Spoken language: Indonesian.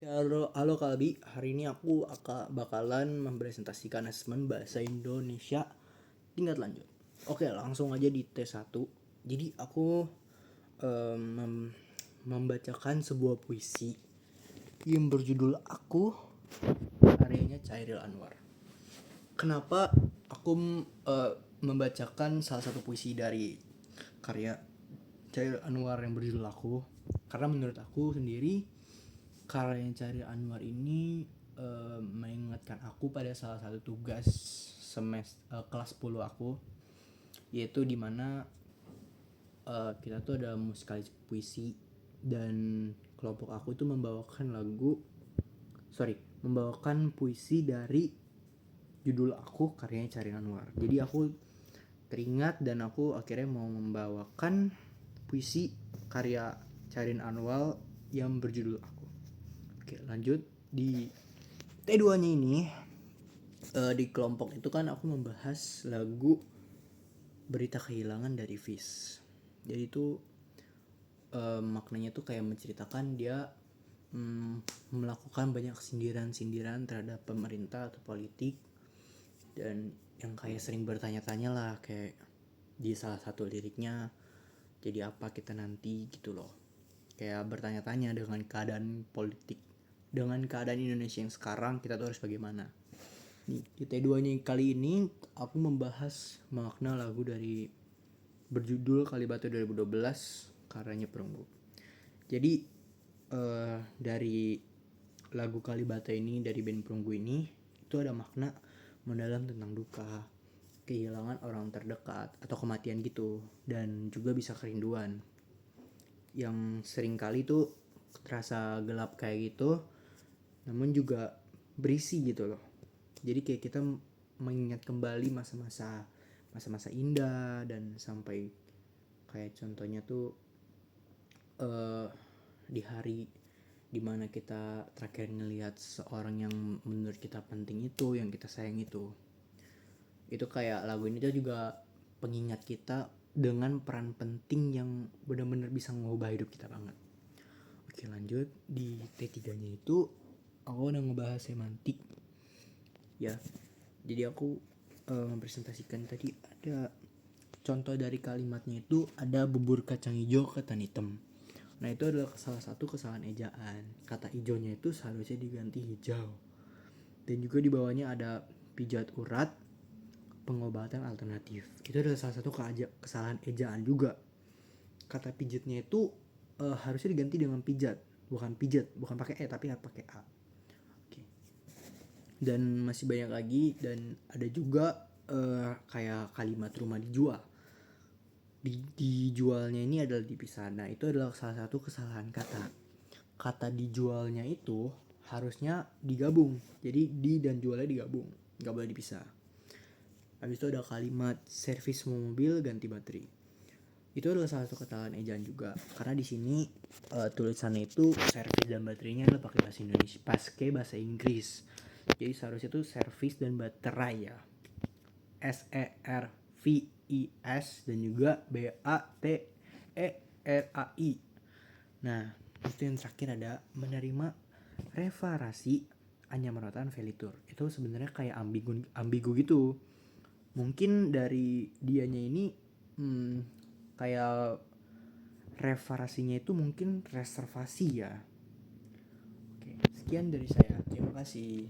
Halo Kalbi, hari ini aku bakalan mempresentasikan asesmen bahasa Indonesia tingkat lanjut. Oke, langsung aja di tes 1. Jadi aku membacakan sebuah puisi yang berjudul Aku, karyanya Chairil Anwar. Kenapa aku membacakan salah satu puisi dari karya Chairil Anwar yang berjudul Aku? Karena menurut aku sendiri karya Chairil Anwar ini mengingatkan aku pada salah satu tugas kelas 10 aku, yaitu dimana kita tuh ada musikalisasi puisi dan kelompok aku itu membawakan puisi dari judul Aku karyanya Chairil Anwar. Jadi aku teringat dan aku akhirnya mau membawakan puisi karya Chairil Anwar yang berjudul Aku. Oke, lanjut di T2-nya ini. Di kelompok itu kan aku membahas lagu Berita Kehilangan dari Fish. Jadi itu maknanya tuh kayak menceritakan dia melakukan banyak sindiran-sindiran terhadap pemerintah atau politik, dan yang kayak sering bertanya-tanya lah, kayak di salah satu liriknya, jadi apa kita nanti gitu loh. Kayak bertanya-tanya dengan keadaan politik, dengan keadaan Indonesia yang sekarang, kita tuh harus bagaimana. Nih, di T2-nya kali ini aku membahas makna lagu dari berjudul Kalibata 2012 karyanya Perunggu. Jadi dari lagu Kalibata ini dari band Perunggu ini itu ada makna mendalam tentang duka, kehilangan orang terdekat atau kematian gitu, dan juga bisa kerinduan yang sering kali tuh terasa gelap kayak gitu, namun juga berisi gitu loh. Jadi kayak kita mengingat kembali masa-masa indah, dan sampai kayak contohnya tuh di hari dimana kita terakhir ngelihat seorang yang menurut kita penting itu, yang kita sayang itu kayak lagu ini tuh juga pengingat kita dengan peran penting yang benar-benar bisa mengubah hidup kita banget. Oke, lanjut di T3-nya itu aku udah ngebahas semantik ya. Jadi aku mempresentasikan tadi ada contoh dari kalimatnya, itu ada bubur kacang hijau ketan hitam. Nah, itu adalah salah satu kesalahan ejaan. Kata hijaunya itu seharusnya diganti hijau. Dan juga di bawahnya ada pijat urat, pengobatan alternatif. Itu adalah salah satu kesalahan ejaan juga. Kata pijatnya itu harusnya diganti dengan pijat, bukan pijat, bukan pakai e tapi pakai a. Oke. Dan masih banyak lagi, dan ada juga kayak kalimat rumah dijual. Dijualnya ini adalah dipisah. Nah, itu adalah salah satu kesalahan kata dijualnya itu harusnya digabung, jadi di dan jualnya digabung, nggak boleh dipisah. Habis itu ada kalimat servis mobil ganti baterai. Itu adalah salah satu kesalahan ejaan juga, karena di sini tulisannya itu servis dan baterainya adalah pakai bahasa Indonesia, pakai bahasa Inggris. Jadi seharusnya itu servis dan baterai ya, SERVIS, dan juga BATERAI. Nah, itu yang terakhir ada menerima reparasi Anyamaratan Velitur. Itu sebenarnya kayak ambigu gitu. Mungkin dari dianya ini kayak reparasinya itu mungkin reservasi ya. Oke, sekian dari saya. Terima kasih.